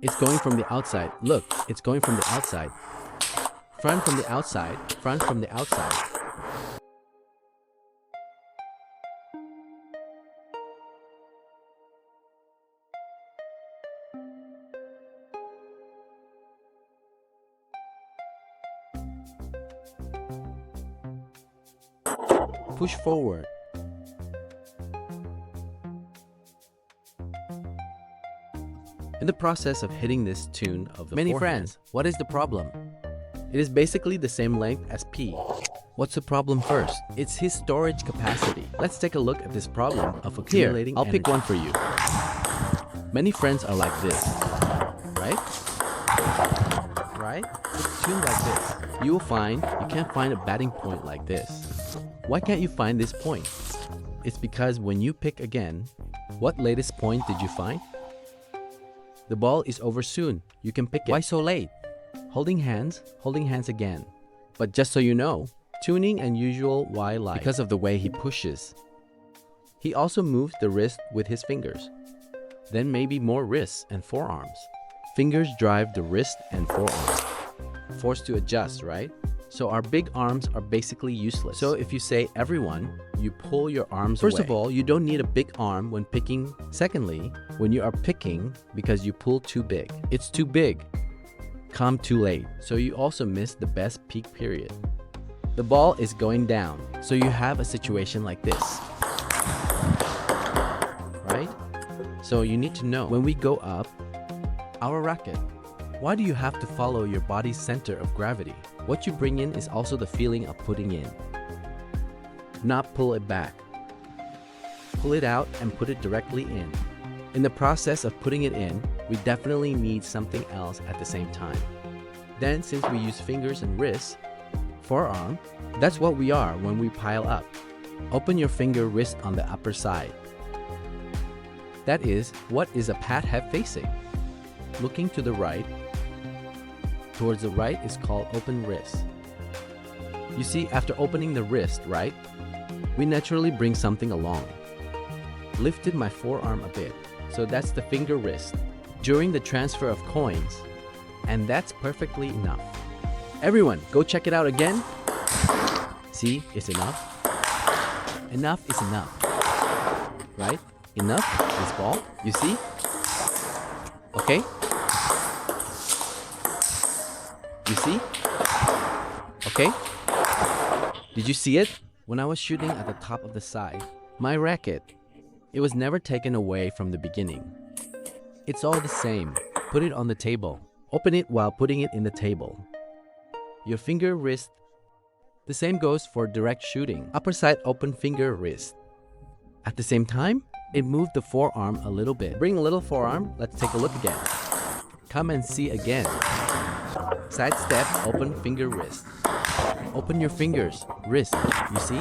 It's going from the outside. Look, it's going from the outside. Front from the outside. Front from the outside. Push forward. In the process of hitting this tune of the many friends, what is the problem? It is basically the same length as P. What's the problem first? It's his storage capacity. Let's take a look at this problem of accumulating energy. I'll pick one for you. Many friends are like this, right? Right? It's tuned like this. You will find you can't find a batting point like this. Why can't you find this point? It's because when you pick again, what latest point did you find? The ball is over soon. You can pick it. Why so late? Holding hands again. But just so you know, tuning and usual why lie because of the way he pushes. He also moves the wrist with his fingers. Then maybe more wrists and forearms. Fingers drive the wrist and forearms. Forced to adjust, right? So our big arms are basically useless. So if you say everyone, you pull your arms away. First of all, you don't need a big arm when picking. Secondly, when you are picking because you pull too big. It's too big. Come too late. So you also miss the best peak period. The ball is going down. So you have a situation like this. Right? So you need to know when we go up, our racket. Why do you have to follow your body's center of gravity? What you bring in is also the feeling of putting in. Not pull it back. Pull it out and put it directly in. In the process of putting it in, we definitely need something else at the same time. Then since we use fingers and wrists, forearm, that's what we are when we pile up. Open your finger wrist on the upper side. That is, what is a pat head facing? Looking to the right. Towards the right is called open wrist. You see, after opening the wrist, right, we naturally bring something along. Lifted my forearm a bit, so that's the finger wrist. During the transfer of coins, and that's perfectly enough. Everyone, go check it out again. See, it's enough. Enough is enough. Right? Enough is ball, you see? Okay? You see? Okay? Did you see it? When I was shooting at the top of the side, my racket, it was never taken away from the beginning. It's all the same. Put it on the table. Open it while putting it in the table. Your finger wrist. The same goes for direct shooting. Upper side open finger wrist. At the same time, it moved the forearm a little bit. Bring a little forearm. Let's take a look again. Come and see again. Side step, open finger wrist. Open your fingers, wrist. You see?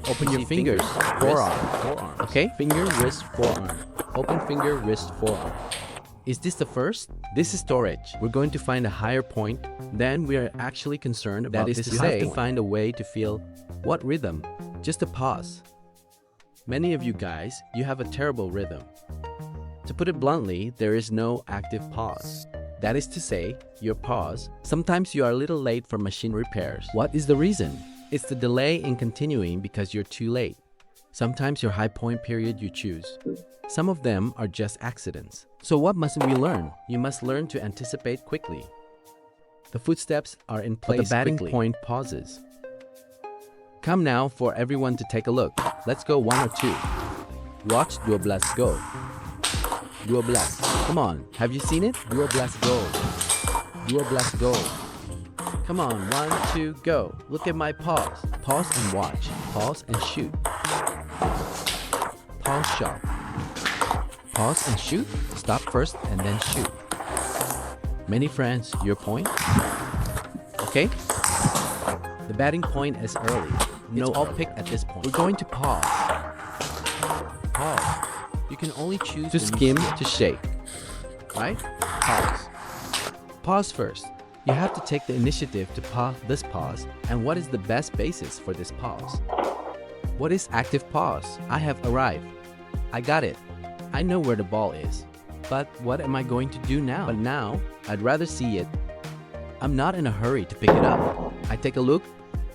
Open your fingers, forearm. Okay? Finger, wrist, forearm. Open finger, wrist, forearm. Is this the first? This is storage. We're going to find a higher point. Then we are actually concerned about this. You have to find a way to feel what rhythm. Just a pause. Many of you guys, you have a terrible rhythm. To put it bluntly, there is no active pause. That is to say, your pause. Sometimes you are a little late for machine repairs. What is the reason? It's the delay in continuing because you're too late. Sometimes your high point period you choose. Some of them are just accidents. So what must we learn? You must learn to anticipate quickly. The footsteps are in place. But the batting point pauses. Come now for everyone to take a look. Let's go 1 or 2. Watch 12 go. 12. Come on, have you seen it? 12 go. 12 go. Come on, 1, 2, go. Look at my pause. Pause and watch. Pause and shoot. Pause shot. Pause and shoot. Stop first and then shoot. Many friends, your point? Okay? The batting point is early. It's all picked at this point. We're going to pause. Pause. You can only choose to skim, to shake. Right? Pause. Pause first. You have to take the initiative to pause this pause. And what is the best basis for this pause? What is active pause? I have arrived. I got it. I know where the ball is. But what am I going to do now? But now, I'd rather see it. I'm not in a hurry to pick it up. I take a look,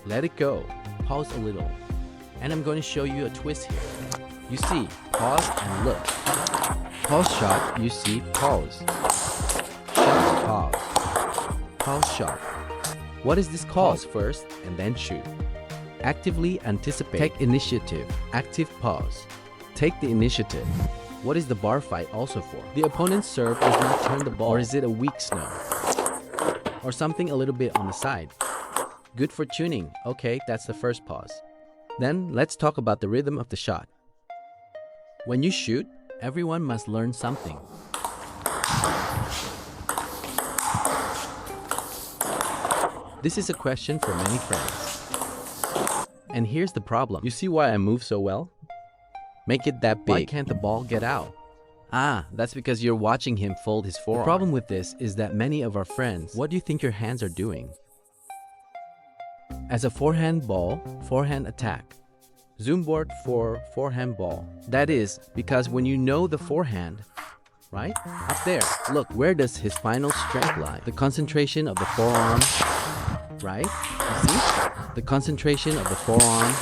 let it go, pause a little. And I'm going to show you a twist here. You see, pause and look. Pause shot, you see, pause. Shot, pause. Pause shot. What is this called? Pause first and then shoot. Actively anticipate. Take initiative. Active pause. Take the initiative. What is the bar fight also for? The opponent's serve does not turn the ball. Or is it a weak snow? Or something a little bit on the side? Good for tuning. Okay, that's the first pause. Then let's talk about the rhythm of the shot. When you shoot, everyone must learn something. This is a question for many friends. And here's the problem. You see why I move so well? Make it that big. Why can't the ball get out? Ah, that's because you're watching him fold his forearm. The problem with this is that many of our friends, what do you think your hands are doing? As a forehand ball, forehand attack. Zoom board for forehand ball. That is because when you know the forehand, right? Up there, look, where does his final strength lie? The concentration of the forearm, right? You see? The concentration of the forearm,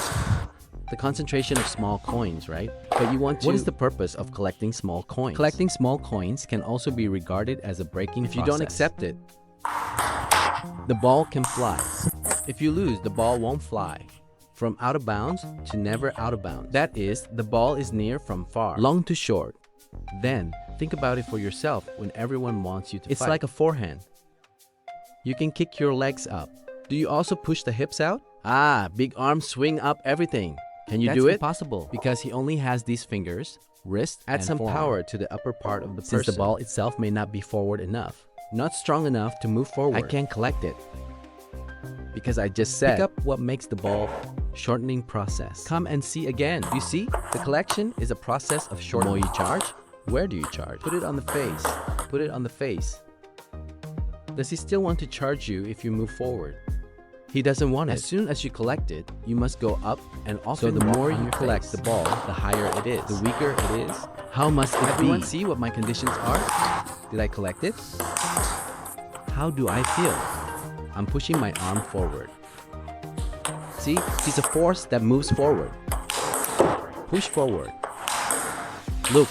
the concentration of small coins, right? But you want to... What is the purpose of collecting small coins? Collecting small coins can also be regarded as a breaking process. If you don't accept it, the ball can fly. If you lose, the ball won't fly. From out of bounds to never out of bounds. That is, the ball is near from far, long to short. Then, think about it for yourself when everyone wants you to fight. It's like a forehand. You can kick your legs up. Do you also push the hips out? Ah, big arms swing up everything. Can you do it? That's impossible because he only has these fingers, wrist, add some power to the upper part of the person. Since the ball itself may not be forward enough, not strong enough to move forward, I can't collect it. Because I just said, pick up what makes the ball shortening process. Come and see again. You see, the collection is a process of shortening. The more you charge, where do you charge? Put it on the face. Put it on the face. Does he still want to charge you if you move forward? He doesn't want it. As soon as you collect it, you must go up and often. So the more you collect the ball, the higher it is. The weaker it is. How must it be? Everyone see what my conditions are? Did I collect it? How do I feel? I'm pushing my arm forward. See, he's a force that moves forward. Push forward. Look.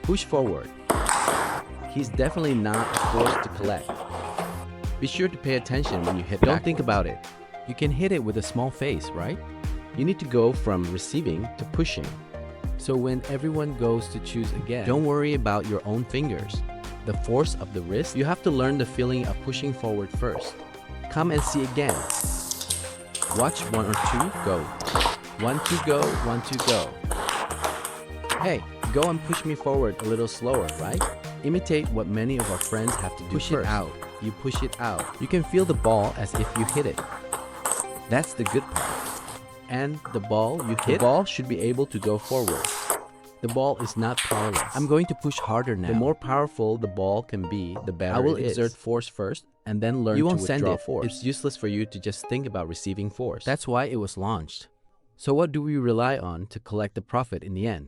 Push forward. He's definitely not a force to collect. Be sure to pay attention when you hit backwards. Don't think about it. You can hit it with a small face, right? You need to go from receiving to pushing. So when everyone goes to choose again, don't worry about your own fingers. The force of the wrist, you have to learn the feeling of pushing forward first. Come and see again. Watch 1 or 2, go. 1, 2, go, 1, 2, go. Hey, go and push me forward a little slower, right? Imitate what many of our friends have to do first. Push it out. You push it out. You can feel the ball as if you hit it. That's the good part. And the ball you hit, the ball should be able to go forward. The ball is not powerless. I'm going to push harder now. The more powerful the ball can be, the better I will exert force first and then learn to withdraw force. It's useless for you to just think about receiving force. That's why it was launched. So what do we rely on to collect the profit in the end?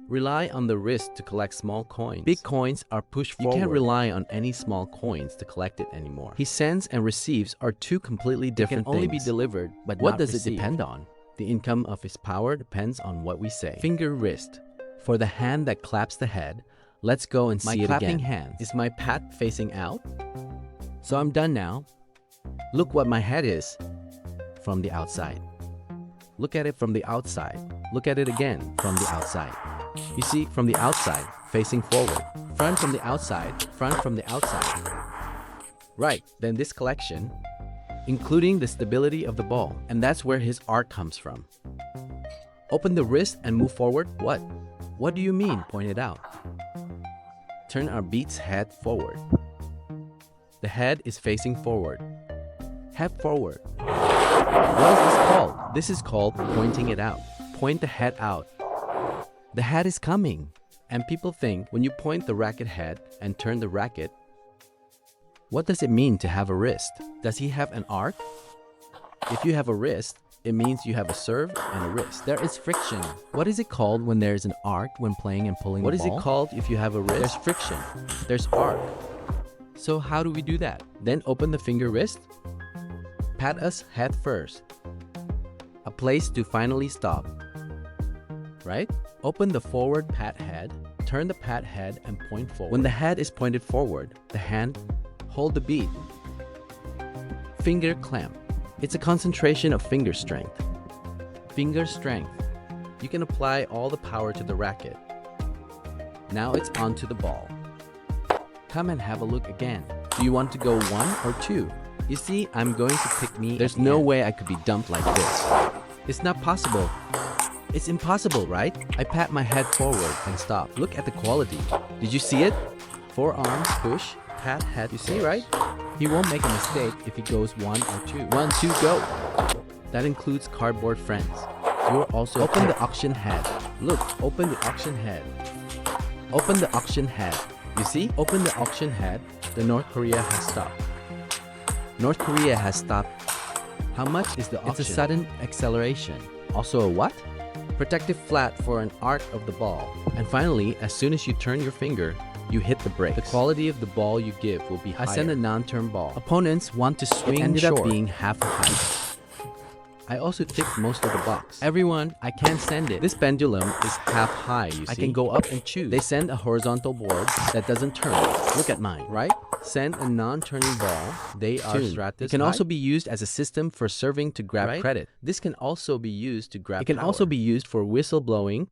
Rely on the wrist to collect small coins. Big coins are pushed forward. You can't rely on any small coins to collect it anymore. He sends and receives are two completely different things. It can only be delivered, but what does it depend on? The income of his power depends on what we say. Finger wrist. For the hand that claps the head, let's go and see it again. My clapping hand. Is my pat facing out? So I'm done now. Look what my head is from the outside. Look at it from the outside. Look at it again from the outside. You see, from the outside, facing forward. Front from the outside, front from the outside. Right, then this collection, including the stability of the ball, and that's where his art comes from. Open the wrist and move forward. What? What do you mean? Point it out. Turn our beat's head forward. The head is facing forward. Head forward. What is this called? This is called pointing it out. Point the head out. The head is coming. And people think when you point the racket head and turn the racket, what does it mean to have a wrist? Does he have an arc? If you have a wrist, It means you have a serve and a wrist. There is friction. What is it called when there is an arc when playing and pulling the ball? What is it called if you have a wrist? There's friction. There's arc. So how do we do that? Then open the finger wrist. Pat us head first. A place to finally stop. Right? Open the forward pat head. Turn the pat head and point forward. When the head is pointed forward, the hand hold the beat. Finger clamp. It's a concentration of finger strength. Finger strength. You can apply all the power to the racket. Now it's onto the ball. Come and have a look again. Do you want to go 1 or 2? You see, I'm going to pick me. There's no way I could be dumped like this. It's not possible. It's impossible, right? I pat my head forward and stop. Look at the quality. Did you see it? Forearms, push, pat head. You see, right? He won't make a mistake if he goes 1 or 2. 1, 2, go! That includes cardboard friends. You're also open the auction head. Look, open the auction head. Open the auction head. You see? Open the auction head. The North Korea has stopped. North Korea has stopped. How much is the auction? It's a sudden acceleration. Also a what? Protective flat for an arc of the ball. And finally, as soon as you turn your finger, you hit the brakes. The quality of the ball you give will be higher. I send a non-turn ball. Opponents want to swing. It ended up being half a height. I also ticked most of the box. Everyone, I can't send it. This pendulum is half high, you see. I can go up and choose. They send a horizontal board that doesn't turn. Look at mine, right? Send a non-turning ball. They are stratus. It can also be used as a system for serving to grab credit. This can also be used to grab power. It can also be used for whistle blowing